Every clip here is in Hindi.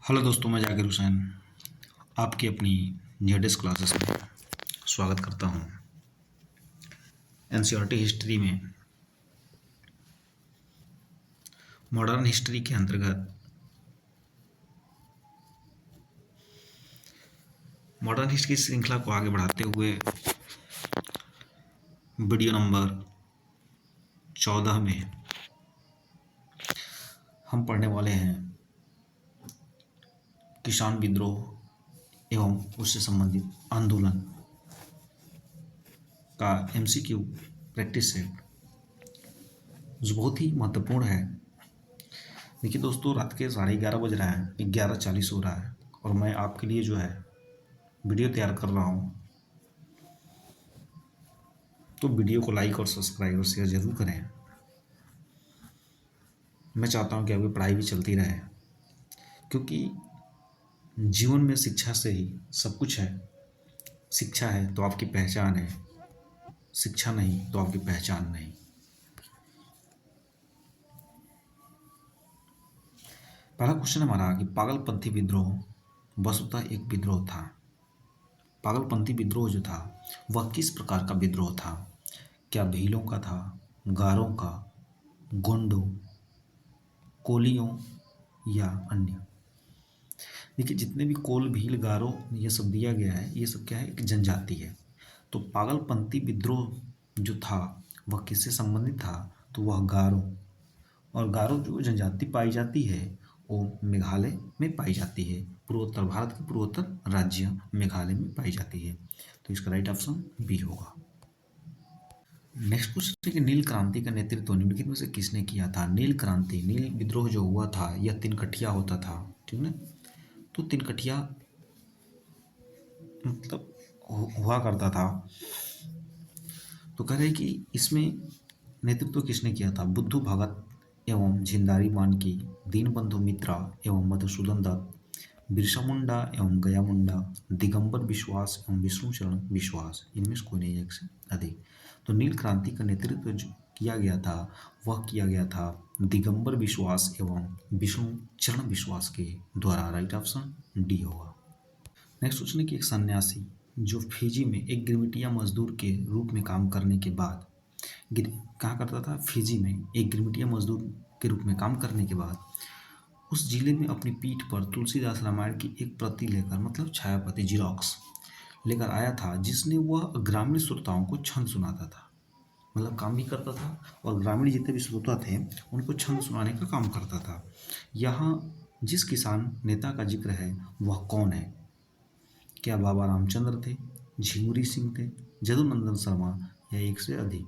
हेलो दोस्तों, मैं जाकिर हुसैन आपकी अपनी जेडएस क्लासेस में स्वागत करता हूं। एनसीईआरटी हिस्ट्री में मॉडर्न हिस्ट्री के अंतर्गत मॉडर्न हिस्ट्री श्रृंखला को आगे बढ़ाते हुए वीडियो नंबर 14 में हम पढ़ने वाले हैं किसान विद्रोह एवं उससे संबंधित आंदोलन का एमसीक्यू प्रैक्टिस सेट, जो बहुत ही महत्वपूर्ण है। देखिए दोस्तों, रात के 11:30 बज रहा है, 11:40 हो रहा है और मैं आपके लिए जो है वीडियो तैयार कर रहा हूँ। तो वीडियो को लाइक और सब्सक्राइब और शेयर जरूर करें। मैं चाहता हूँ कि आपकी पढ़ाई भी चलती रहे, क्योंकि जीवन में शिक्षा से ही सब कुछ है। शिक्षा है तो आपकी पहचान है, शिक्षा नहीं तो आपकी पहचान नहीं। पहला क्वेश्चन हमारा कि पागलपंथी विद्रोह वस्तुतः एक विद्रोह था। पागलपंथी विद्रोह जो था वह किस प्रकार का विद्रोह था? क्या भीलों का था, गारों का, गोंडों, कोलियों या अन्य? देखिए, जितने भी कोल, भील, गारो ये सब दिया गया है, ये सब क्या है? एक जनजाति है। तो पागलपंथी विद्रोह जो था वह किससे संबंधित था? तो वह गारो, और गारो जो जनजाति पाई जाती है वो मेघालय में पाई जाती है। पूर्वोत्तर भारत के पूर्वोत्तर राज्य मेघालय में पाई जाती है। तो इसका राइट ऑप्शन बी होगा। नेक्स्ट क्वेश्चन है कि नील क्रांति का नेतृत्व निम्नलिखित में से किसने किया था? नील क्रांति, नील विद्रोह जो हुआ था यह तिनकठिया होता था, ठीक ना? तो तिनकठिया मतलब हुआ करता था। तो कह रहे कि इसमें नेतृत्व किसने किया था? बुद्धू भगत एवं झिंदारी मानकी, दीनबंधु मित्रा एवं मधुसूदन दत्त, बिरसा मुंडा एवं गया मुंडा, दिगंबर विश्वास एवं विष्णुचरण विश्वास। इनमें से कोई नहीं है एक से अधिक। तो नील क्रांति का नेतृत्व जो किया गया था वह किया गया था दिगंबर विश्वास एवं विष्णुचरण विश्वास के द्वारा। राइट ऑप्शन डी होगा। नेक्स्ट क्वेश्चन है कि एक सन्यासी जो फिजी में एक गिरमिटिया मजदूर के रूप में काम करने के बाद कहाँ करता था? फिजी में एक गिरमिटिया मजदूर के रूप में काम करने के बाद उस जिले में अपनी पीठ पर तुलसीदास रामायण की एक प्रति लेकर, मतलब छायाप्रति, जीरोक्स लेकर आया था, जिसने वह ग्रामीण श्रोताओं को छंद सुनाता था। मतलब काम भी करता था और ग्रामीण जितने भी श्रोता थे उनको छंद सुनाने का काम करता था। यहाँ जिस किसान नेता का जिक्र है वह कौन है? क्या बाबा रामचंद्र थे, झिंगुरी सिंह थे, जदुनंदन शर्मा या एक से अधिक?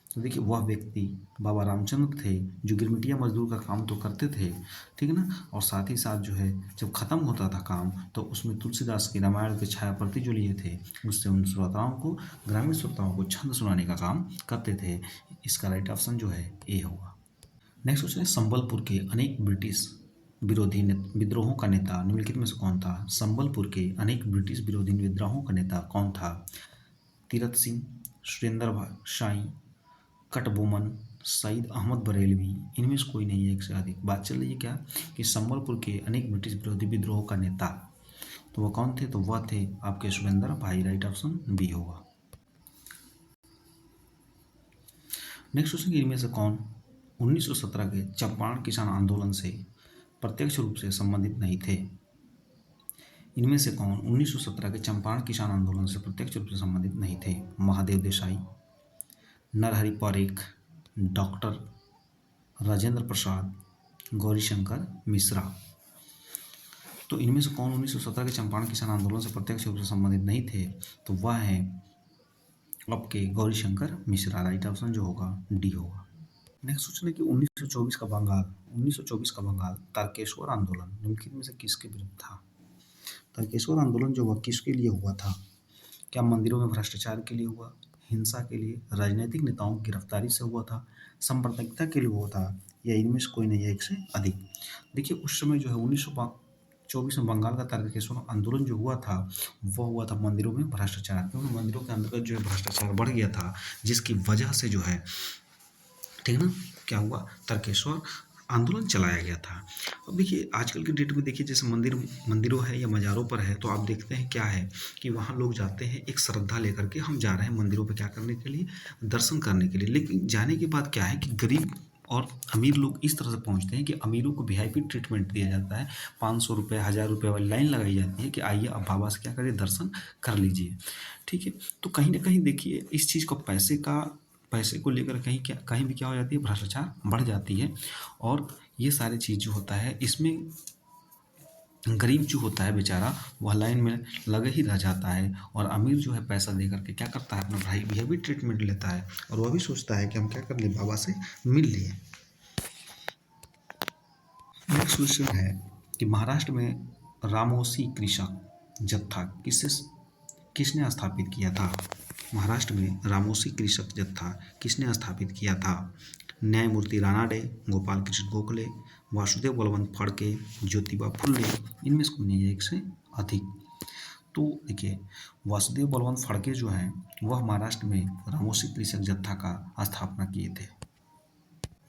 तो देखिए, वह व्यक्ति बाबा रामचंद्र थे जो गिरमिटिया मजदूर का काम तो करते थे, ठीक है ना? और साथ ही साथ जो है जब खत्म होता था काम तो उसमें तुलसीदास की रामायण के छायाप्रति जो लिए थे उससे उन श्रोताओं को, ग्रामीण श्रोताओं को छंद सुनाने का काम करते थे। इसका राइट ऑप्शन जो है ए होगा। नेक्स्ट क्वेश्चन है संबलपुर के अनेक ब्रिटिश विरोधी विद्रोहों का नेता निम्नलिखित में से कौन था? संबलपुर के अनेक ब्रिटिश विरोधी विद्रोहों का नेता कौन था? तीरथ सिंह, सुरेंद्र शाही, कटबोमन, सईद अहमद बरेलवी। इनमें से कोई नहीं है एक से अधिक। बात चल रही है क्या कि संबलपुर के अनेक ब्रिटिश विरोधी विद्रोह का नेता, तो वह कौन थे? तो वह थे आपके सुरेंद्र भाई। राइट ऑप्शन बी होगा। नेक्स्ट क्वेश्चन, इनमें से कौन 1917 के चंपारण किसान आंदोलन से प्रत्यक्ष रूप से संबंधित नहीं थे? इनमें से कौन 1917 के चंपारण किसान आंदोलन से प्रत्यक्ष रूप से संबंधित नहीं थे? महादेव देसाई, नरहरि पारेख, डॉक्टर राजेंद्र प्रसाद, गौरीशंकर मिश्रा। तो इनमें से कौन 1917 के चंपारण किसान आंदोलन से प्रत्यक्ष रूप से संबंधित नहीं थे? तो वह है आपके गौरीशंकर मिश्रा। राइट ऑप्शन जो होगा डी होगा। नेक्स्ट क्वेश्चन है कि 1924 का बंगाल तारकेश्वर आंदोलन निम्नलिखित में से किसके विरुद्ध था? तारकेश्वर आंदोलन जो हुआ किसके लिए हुआ था? क्या मंदिरों में भ्रष्टाचार के लिए हुआ, हिंसा के लिए, राजनीतिक नेताओं की गिरफ्तारी से हुआ था, सांप्रदायिकता के लिए हुआ था, या इनमें से कोई नहीं है एक से अधिक? देखिए, उस समय जो है 1924 में बंगाल का तारकेश्वर आंदोलन जो हुआ था वह हुआ था मंदिरों में भ्रष्टाचार, क्योंकि मंदिरों के अंतर्गत जो है भ्रष्टाचार बढ़ गया था, जिसकी वजह से जो है, ठीक ना, क्या हुआ? तारकेश्वर आंदोलन चलाया गया था। अब देखिए आजकल के डेट में देखिए जैसे मंदिरों है या मज़ारों पर है तो आप देखते हैं क्या है कि वहाँ लोग जाते हैं एक श्रद्धा लेकर के, हम जा रहे हैं मंदिरों पे क्या करने के लिए, दर्शन करने के लिए। लेकिन जाने के बाद क्या है कि गरीब और अमीर लोग इस तरह से पहुँचते हैं कि अमीरों को वीआईपी ट्रीटमेंट दिया जाता है। 500 रुपये 1000 रुपये वाली लाइन लगाई जाती है कि आइए आप बाबा से क्या करिए, दर्शन कर लीजिए। ठीक है, तो कहीं ना कहीं देखिए इस चीज़ को पैसे को लेकर कहीं भी क्या हो जाती है, भ्रष्टाचार बढ़ जाती है। और ये सारी चीज़ जो होता है इसमें गरीब जो होता है बेचारा वह लाइन में लगे ही रह जाता है, और अमीर जो है पैसा दे करके क्या करता है, अपना भाई भी भी ट्रीटमेंट लेता है और वह भी सोचता है कि हम क्या कर लिए, बाबा से मिल लिए। नेक्स्ट क्वेश्चन है कि महाराष्ट्र में रामोसी कृषक जत्था किसने स्थापित किया था। महाराष्ट्र में रामोसी कृषक जत्था किसने स्थापित किया था। न्यायमूर्ति रानाडे, गोपाल कृष्ण गोखले, वासुदेव बलवंत फड़के, ज्योतिबा फुले, इनमें से कोई नहीं एक से अधिक। तो देखिए वासुदेव बलवंत फड़के जो हैं वह महाराष्ट्र में रामोसी कृषक जत्था का स्थापना किए थे।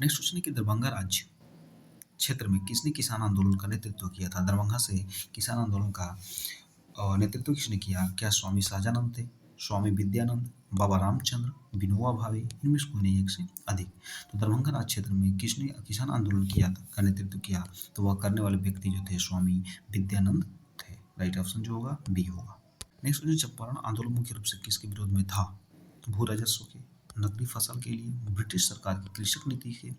नेक्स्ट क्वेश्चन है कि दरभंगा राज्य क्षेत्र में किसने किसान आंदोलन का नेतृत्व किया था। दरभंगा से किसान आंदोलन का नेतृत्व किसने किया। क्या स्वामी सहजानंद थे, स्वामी विद्यानंद, बाबा रामचंद्र, विनोबा भावे, इनमें से कोई नहीं एक से अधिक। तो दरभंगा राज्य क्षेत्र में किसने किसान आंदोलन किया था, का नेतृत्व किया, तो वह करने वाले व्यक्ति जो थे स्वामी विद्यानंद थे। राइट ऑप्शन जो होगा बी होगा। नेक्स्ट क्वेश्चन, चंपारण आंदोलन मुख्य रूप से किसके विरोध में था। भू राजस्व के, नकदी फसल के लिए, ब्रिटिश सरकार की कृषक नीति के,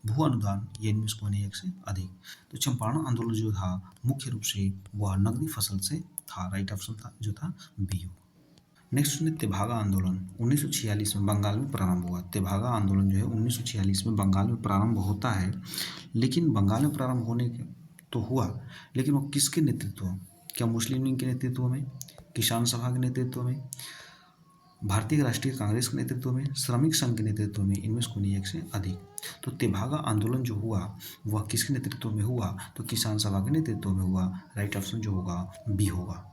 भू अनुदान, ये इनमें से कोई नहीं एक से अधिक। तो चंपारण आंदोलन जो था मुख्य रूप से वह नकदी फसल से था। राइट ऑप्शन था जो था बी हो। नेक्स्ट है तेभागा आंदोलन 1946 में बंगाल में प्रारंभ हुआ। तेभागा आंदोलन जो है 1946 में बंगाल में प्रारंभ होता है, लेकिन बंगाल में प्रारंभ होने के तो हुआ, लेकिन वो किसके नेतृत्व में, क्या मुस्लिम लीग के नेतृत्व में, किसान सभा के नेतृत्व में, भारतीय राष्ट्रीय कांग्रेस के नेतृत्व में, श्रमिक संघ के नेतृत्व में, इनमें से कोई एक से अधिक। तो तेभागा आंदोलन जो हुआ वह किसके नेतृत्व में हुआ, तो किसान सभा के नेतृत्व में हुआ। राइट ऑप्शन जो होगा बी होगा।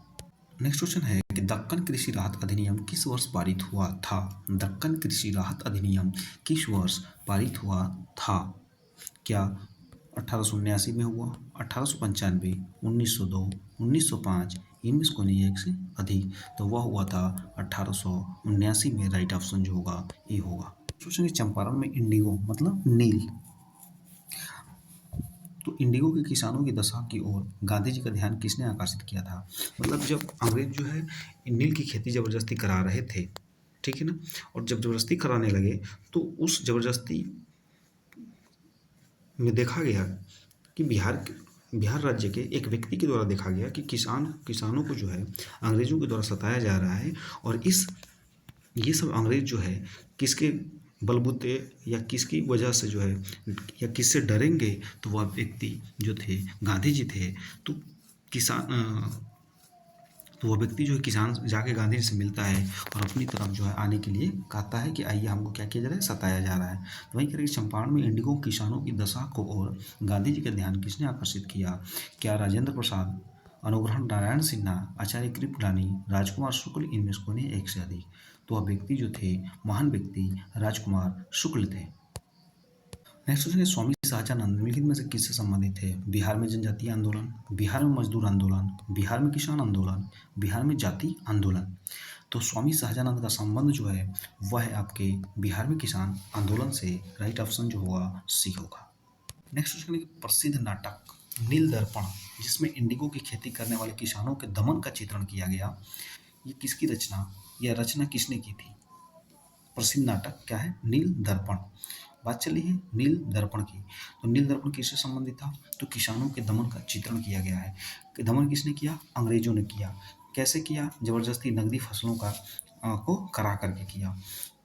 नेक्स्ट क्वेश्चन है कि दक्कन कृषि राहत अधिनियम किस वर्ष पारित हुआ था। दक्कन कृषि राहत अधिनियम किस वर्ष पारित हुआ था। क्या 1879 में हुआ, 1895, 1902, 1905, इनमें से कोई नहीं एक से अधिक। तो वह हुआ था 1879 में। राइट ऑप्शन जो होगा ए होगा। सोचेंगे चंपारण में इंडिगो मतलब नील, तो इंडिगो के किसानों की दशा की ओर गांधी जी का ध्यान किसने आकर्षित किया था। मतलब जब अंग्रेज जो है नील की खेती ज़बरदस्ती करा रहे थे, ठीक है ना, और जब ज़बरदस्ती कराने लगे तो उस ज़बरदस्ती में देखा गया कि बिहार राज्य के एक व्यक्ति के द्वारा देखा गया कि किसानों को जो है अंग्रेजों के द्वारा सताया जा रहा है, और ये सब अंग्रेज जो है किसके बलबूते या किसकी वजह से जो है या किससे डरेंगे, तो वह व्यक्ति जो थे गांधी जी थे। तो वह व्यक्ति जो है किसान जाके गांधी जी से मिलता है और अपनी तरफ जो है आने के लिए कहता है कि आइए हमको क्या किया जा रहा है, सताया जा रहा है। तो वहीं करें चंपारण में इंडिगो किसानों की दशा को और गांधी जी का ध्यान किसने आकर्षित किया। क्या राजेंद्र प्रसाद, अनुग्रह नारायण सिन्हा, आचार्य कृपलानी, राजकुमार शुक्ल, इनमें से कोई एक से अधिक। तो वह व्यक्ति जो थे महान व्यक्ति राजकुमार शुक्ल थे। नेक्स्ट क्वेश्चन है स्वामी सहजानंद निम्नलिखित में से किससे संबंधित है। बिहार में जनजातीय आंदोलन, बिहार में मजदूर आंदोलन, बिहार में किसान आंदोलन, बिहार में जाति आंदोलन। तो स्वामी सहजानंद का संबंध जो है वह है आपके बिहार में किसान आंदोलन से। राइट ऑप्शन जो होगा सी होगा। नेक्स्ट क्वेश्चन है प्रसिद्ध नाटक नील दर्पण जिसमें इंडिगो की खेती करने वाले किसानों के दमन का चित्रण किया गया, ये किसकी रचना या रचना किसने की थी। प्रसिद्ध नाटक क्या है, नील दर्पण। बात चली है नील दर्पण की, तो नील दर्पण किससे संबंधित था, तो किसानों के दमन का चित्रण किया गया है। कि दमन किसने किया, अंग्रेजों ने किया। कैसे किया, जबरदस्ती नकदी फसलों का को करा करके किया।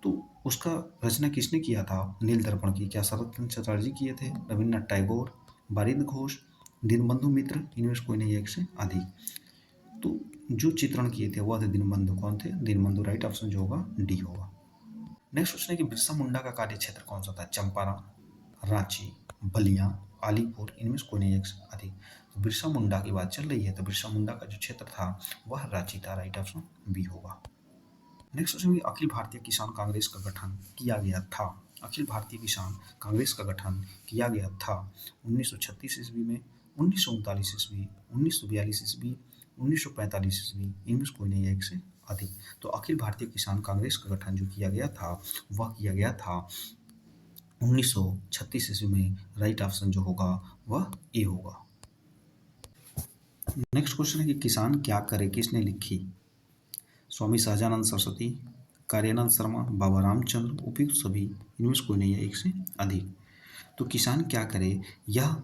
तो उसका रचना किसने किया था नील दर्पण की, क्या शरद चंद्र चटर्जी किए थे, रविन्द्रनाथ टैगोर, बारिंद्र घोष, दीनबंधु मित्र, इनमें से कोई नहीं एक से अधिक। तो जो चित्रण किए थे वह थे दीनबंधु, कौन थे, दीनबंधु। राइट ऑप्शन जो होगा डी होगा। नेक्स्ट क्वेश्चन है कि बिरसा मुंडा का कार्य क्षेत्र कौन सा था। चंपारण, रांची, बलिया, अलीपुर, इनमें से कोई नहीं एक से अधिक। तो बिरसा मुंडा की बात चल रही है तो बिरसा मुंडा का जो क्षेत्र था वह रांची था। राइट ऑप्शन बी होगा। नेक्स्ट क्वेश्चन है अखिल भारतीय किसान कांग्रेस का गठन किया गया था अखिल भारतीय किसान कांग्रेस का गठन किया गया था? 1936 ईस्वी में, 1939 ईस्वी, 1942 ईस्वी, 1945 ईस्वी, इनमें से कोई नहीं है एक से अधिक। तो अखिल भारतीय किसान कांग्रेस का गठन जो किया गया था वह किया गया था 1936 ईस्वी में। राइट ऑप्शन जो होगा वह ए होगा। नेक्स्ट क्वेश्चन है कि किसान क्या करे किसने लिखी? स्वामी सहजानंद सरस्वती, कार्यानंद शर्मा, बाबा रामचंद्र, उपयुक्त सभी, इनमें से कोई नहीं है एक से अधिक। तो किसान क्या करे यह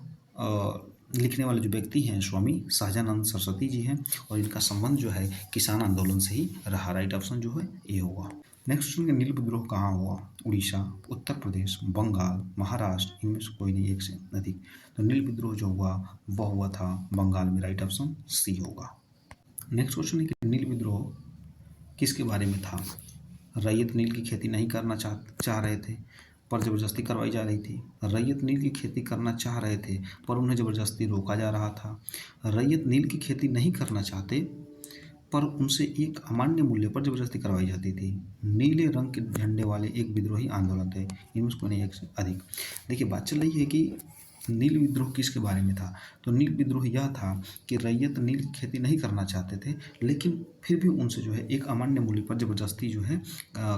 लिखने वाले जो व्यक्ति हैं स्वामी सहजानंद सरस्वती जी हैं और इनका संबंध जो है किसान आंदोलन से ही रहा। राइट ऑप्शन जो है ए होगा। नेक्स्ट क्वेश्चन नील विद्रोह कहाँ हुआ? उड़ीसा, उत्तर प्रदेश, बंगाल, महाराष्ट्र, इनमें से कोई नहीं एक से अधिक। तो नील विद्रोह जो हुआ वह हुआ था बंगाल में। राइट ऑप्शन सी होगा। नेक्स्ट क्वेश्चन है कि नील विद्रोह किसके बारे में था? रैयत नील की खेती नहीं करना चाह रहे थे पर ज़बरदस्ती करवाई जा रही थी। रैयत नील की खेती करना चाह रहे थे पर उन्हें ज़बरदस्ती रोका जा रहा था। रैयत नील की खेती नहीं करना चाहते पर उनसे एक अमान्य मूल्य पर ज़बरदस्ती करवाई जाती थी। नीले रंग के झंडे वाले एक विद्रोही आंदोलन थे। इनमें से कोई नहीं एक से अधिक। देखिए बात चल रही है कि नील विद्रोह किसके बारे में था? तो नील विद्रोह यह था कि रैयत नील की खेती नहीं करना चाहते थे लेकिन फिर भी उनसे जो है एक अमान्य मूल्य पर ज़बरदस्ती जो है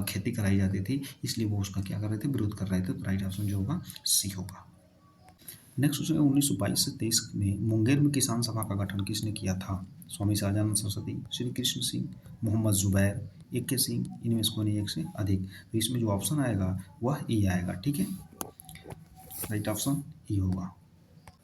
खेती कराई जाती थी, इसलिए वो उसका क्या कर रहे थे? विरोध कर रहे थे। तो राइट ऑप्शन जो होगा सी होगा। नेक्स्ट क्वेश्चन है 1922 से 23 में मुंगेर में किसान सभा का गठन किसने किया था? स्वामी सहजानंद सरस्वती, श्री कृष्ण सिंह, मोहम्मद जुबैर, ए.के. सिंह, इनमें से कोई नहीं एक से अधिक। तो इसमें जो ऑप्शन आएगा वह ई आएगा। ठीक है, राइट ऑप्शन ई होगा।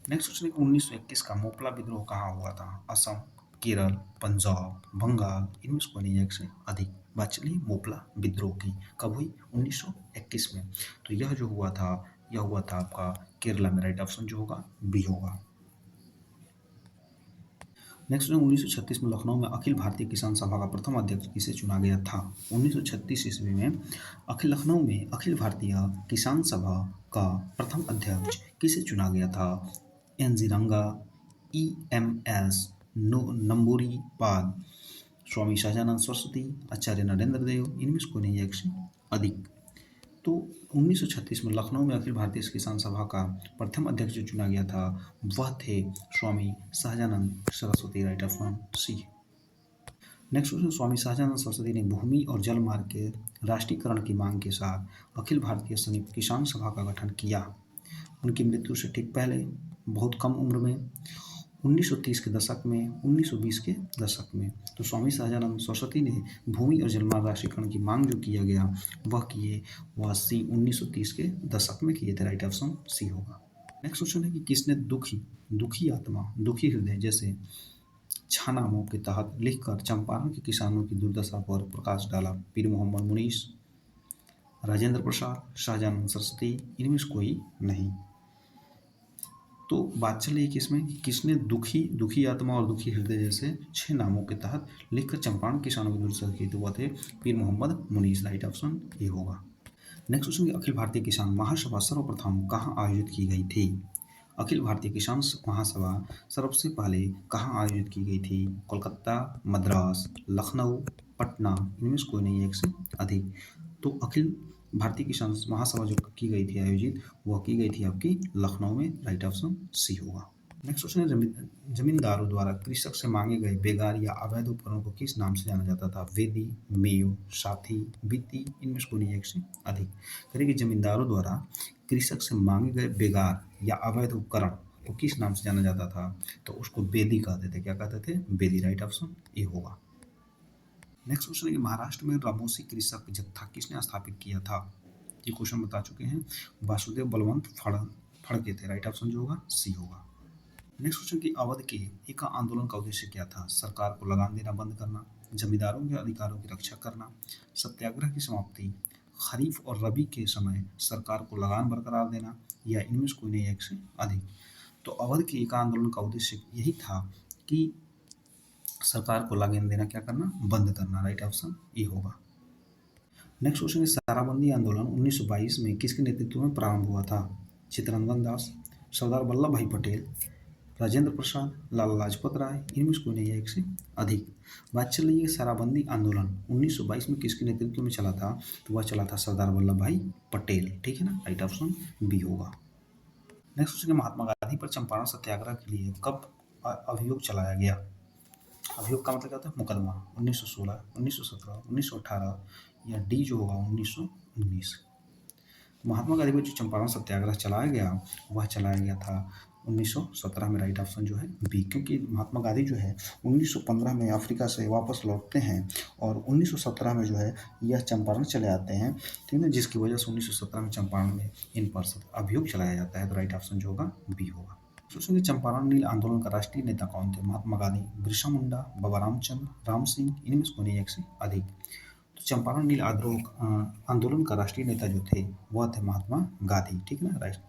नेक्स्ट क्वेश्चन है कि 1921 का मोपला विद्रोह कहाँ हुआ था? असम, केरल, पंजाब, बंगाल, इनमें से कोई नहीं है एक से अधिक। बात चलिए मोपला विद्रोह की कब हुई? 1921 में। तो यह जो हुआ था यह हुआ था आपका केरला में। राइट ऑप्शन जो होगा बी होगा। नेक्स्ट है 1936 में लखनऊ में अखिल भारतीय किसान सभा का प्रथम अध्यक्ष किसे चुना गया था? 1936 ईस्वी में लखनऊ में अखिल भारतीय किसान सभा का प्रथम अध्यक्ष किसे चुना गया था? एन जी रंगा, ई एम एस नंबूरी पाद, स्वामी सहजानंद सरस्वती, आचार्य नरेंद्र देव, इनमें से कोई नहीं है एक से अधिक। तो 1936 में लखनऊ में अखिल भारतीय किसान सभा का प्रथम अध्यक्ष जो चुना गया था वह थे Swami Sahajanand Saraswati. Right option C. Next question, Swami Sahajanand Saraswati ने भूमि और जल मार्ग के राष्ट्रीयकरण की मांग के साथ अखिल भारतीय संयुक्त किसान सभा का गठन किया। उनकी मृत्यु से ठीक पहले, बहुत कम उम्र में, 1930 के दशक में, 1920 के दशक में। तो स्वामी सहजानंद सरस्वती ने भूमि और जलमार्ग राष्ट्रीयकरण की मांग जो किया गया वह सी 1930 के दशक में किए थे। राइट ऑप्शन सी होगा। नेक्स्ट क्वेश्चन है कि किसने दुखी आत्मा, दुखी हृदय जैसे छानामों के तहत लिखकर चंपारण के किसानों की दुर्दशा पर प्रकाश डाला? पीर मोहम्मद मुनीस, राजेंद्र प्रसाद, शाहजानंद सरस्वती, इनमें से कोई नहीं। तो बात चल रही है कि इसमें किसने दुखी आत्मा और दुखी हृदय जैसे 6 नामों के तहत लिखकर चंपारण किसानों की दुर्दशा की? तो वह थे पीर मोहम्मद मुनीस। राइट ऑप्शन ए होगा। नेक्स्ट क्वेश्चन, अखिल भारतीय किसान महासभा सर्वप्रथम कहाँ आयोजित की गई थी? अखिल भारतीय किसान महासभा सबसे पहले कहाँ आयोजित की गई थी? कोलकाता, मद्रास, लखनऊ, पटना, इनमें से कोई नहीं है एक से अधिक। तो अखिल भारतीय किसान महासभा जो की गई थी आयोजित वह की गई थी आपकी लखनऊ में। राइट ऑप्शन सी होगा। नेक्स्ट क्वेश्चन है जमींदारों द्वारा कृषक से मांगे गए बेगार या अवैध उपकरणों को किस नाम से जाना जाता था? वेदी, मेयो, साथी, बीती, इनमें से कोई नहीं एक से अधिक। करें जमींदारों द्वारा कृषक से मांगे गए बेगार या अवैध उपकरण को किस नाम से जाना जाता था? तो उसको बेदी कहते थे। क्या कहते थे? बेदी। राइट ऑप्शन ए होगा। नेक्स्ट क्वेश्चन है कि महाराष्ट्र में रामोसी कृषक जत्था किसने स्थापित किया था? ये क्वेश्चन बता चुके हैं, वासुदेव बलवंत फड़के थे। राइट ऑप्शन जो होगा सी होगा। नेक्स्ट क्वेश्चन की अवध के एका आंदोलन का उद्देश्य क्या था? सरकार को लगान देना बंद करना, जमींदारों के अधिकारों की रक्षा करना, सत्याग्रह की समाप्ति, खरीफ और रबी के समय सरकार को लगान बरकरार देना, या इनमें से कोई नहीं एक से अधिक। तो अवध के एका आंदोलन का उद्देश्य यही था कि सरकार को लगान देना क्या करना? बंद करना। राइट ऑप्शन ए होगा। नेक्स्ट क्वेश्चन है शराबबंदी आंदोलन 1922 में किसके नेतृत्व में प्रारंभ हुआ था? चित्तरंजन दास, सरदार वल्लभ भाई पटेल, राजेंद्र प्रसाद, लाला लाजपत राय, इनमें से कोई नहीं है एक से अधिक। बात चल रही है शराबबंदी आंदोलन 1922 में किसके नेतृत्व में चला था, तो वह चला था सरदार वल्लभ भाई पटेल, ठीक है ना, राइट ऑप्शन बी होगा। नेक्स्ट क्वेश्चन है महात्मा गांधी पर चंपारण सत्याग्रह के लिए कब अभियोग चलाया गया। अभियोग का मतलब क्या होता है, मुकदमा। 1916, 1917, 1918 या डी जो होगा 1919। महात्मा गांधी पर जो चंपारण सत्याग्रह चलाया गया वह चलाया गया था 1917 में, राइट ऑप्शन जो है बी, क्योंकि महात्मा गांधी जो है 1915 में अफ्रीका से वापस लौटते हैं और 1917 में जो है यह चंपारण चले आते हैं, ठीक है, जिसकी वजह से 1917 में चंपारण में इन पर अभियोग चलाया जाता है, तो राइट ऑप्शन जो होगा बी होगा। सोचेंगे चंपारण नील आंदोलन का राष्ट्रीय नेता कौन थे, महात्मा गांधी, बिरसा मुंडा, बाबा रामचंद्र, राम सिंह, इनमें से कोई नहीं एक से अधिक। तो चंपारण नील आंदोलन का राष्ट्रीय नेता जो थे वह थे महात्मा गांधी, ठीक है ना, राइट।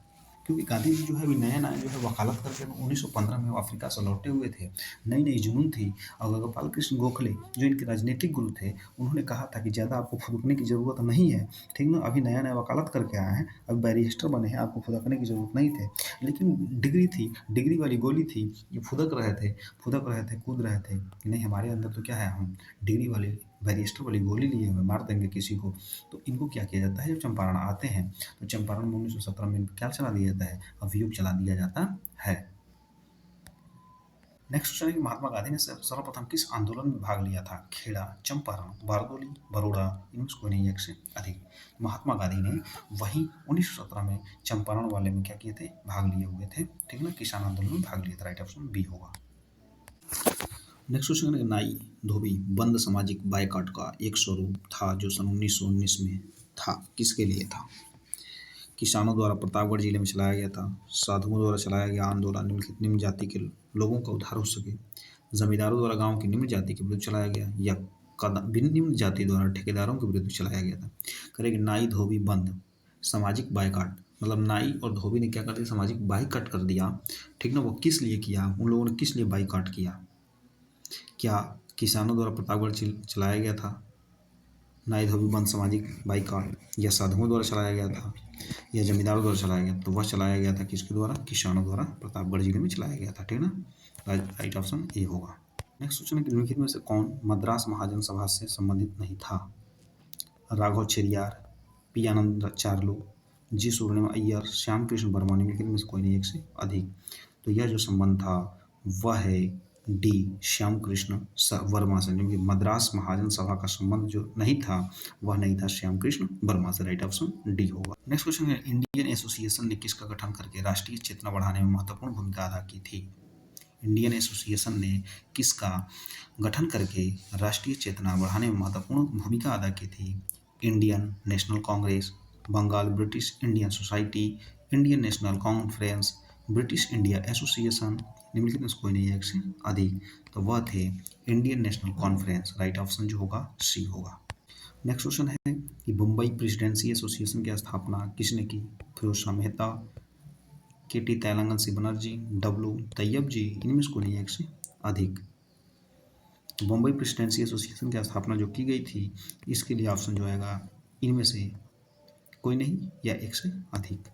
क्योंकि गांधी जी जो है अभी नया नया जो है वकालत करके 1915 में वो अफ्रीका से लौटे हुए थे, नई नई जुनून थी। और गोपाल कृष्ण गोखले जो इनके राजनीतिक गुरु थे, उन्होंने कहा था कि ज़्यादा आपको फुदकने की ज़रूरत नहीं है, ठीक ना, अभी नया नया वकालत करके आए हैं, अभी बैरिस्टर बने हैं, आपको फुदकने की ज़रूरत नहीं थे। लेकिन डिग्री थी, डिग्री वाली गोली थी, ये फुदक रहे थे, कूद रहे थे कि नहीं हमारे अंदर तो क्या है, हम डिग्री वाली बैरिस्टर वाली गोली लिए हुए मार देंगे किसी को। तो इनको क्या किया जाता है, जब चंपारण आते हैं तो चंपारण में 1917 में क्या चला दिया जाता है, अभियोग चला दिया जाता है। नेक्स्ट क्वेश्चन है कि महात्मा गांधी ने सर्वप्रथम किस आंदोलन में भाग लिया था, खेड़ा, चंपारण, बारदोली, बरोड़ा, इनमें से कोई नहीं एक से अधिक। महात्मा गांधी ने वही 1917 में चंपारण वाले में क्या किए थे, भाग लिए हुए थे, ठीक है ना, किसान आंदोलन में भाग लिया था, राइट ऑप्शन बी होगा। नेक्स्ट क्वेश्चन है नाई धोबी बंद सामाजिक बायकॉट का एक स्वरूप था जो सन 1919 में था, किसके लिए था। किसानों द्वारा प्रतापगढ़ जिले में चलाया गया था, साधुओं द्वारा चलाया गया आंदोलन निम्नलिखित निम्न जाति के लोगों का उद्धार हो सके, जमींदारों द्वारा गांव की निम्न जाति के विरुद्ध चलाया गया, या निम्न जाति द्वारा ठेकेदारों के विरुद्ध चलाया गया था। करेंगे नाई धोबी बंद सामाजिक बायकॉट, मतलब नाई और धोबी ने क्या कर दिया, सामाजिक बायकॉट कर दिया, ठीक ना। वो किस लिए किया, उन लोगों ने किस लिए बायकॉट किया, क्या किसानों द्वारा प्रतापगढ़ चलाया गया था नाई धोबी बंद सामाजिक बाइकॉट, या साधुओं द्वारा चलाया गया था, या जमींदारों द्वारा चलाया गया, तो वह चलाया गया था किसके द्वारा, किसानों द्वारा प्रतापगढ़ जिले में चलाया गया था, ठीक ना, राइट ऑप्शन ए होगा। नेक्स्ट क्वेश्चन है कि निम्नलिखित में से कौन मद्रास महाजन सभा से संबंधित नहीं था, राघव चेरियार, पी आनंद चार्लू, जी सुब्रमण्यम अय्यर, श्याम कृष्ण वर्मा, निम्नलिखित में से कोई नहीं एक से अधिक। तो यह जो संबंध था वह है डी श्याम कृष्ण वर्मा से, क्योंकि मद्रास महाजन सभा का संबंध जो नहीं था वह नहीं था श्याम कृष्ण वर्मा से, राइट ऑप्शन डी होगा। नेक्स्ट क्वेश्चन है इंडियन एसोसिएशन ने किसका गठन करके राष्ट्रीय चेतना बढ़ाने में महत्वपूर्ण भूमिका अदा की थी। इंडियन एसोसिएशन ने किसका गठन करके राष्ट्रीय चेतना बढ़ाने में महत्वपूर्ण भूमिका अदा की थी। Indian National Congress, Bengal British Indian Society, Indian National Conference, British India Association, निम्नलिखित में से कोई नहीं है एक से अधिक। तो वह थे Indian National conference, right option जो होगा सी होगा। नेक्स्ट क्वेश्चन है कि मुंबई प्रेसिडेंसी एसोसिएशन की स्थापना किसने की, फिरोज शाह मेहता, के टी तेलंगन सी बनर्जी, डब्लू तैयब जी, इनमें से कोई नहीं है एक से अधिक। बम्बई प्रेसिडेंसी एसोसिएशन की स्थापना जो की गई थी, इसके लिए ऑप्शन जो आएगा इनमें से कोई नहीं या एक से अधिक।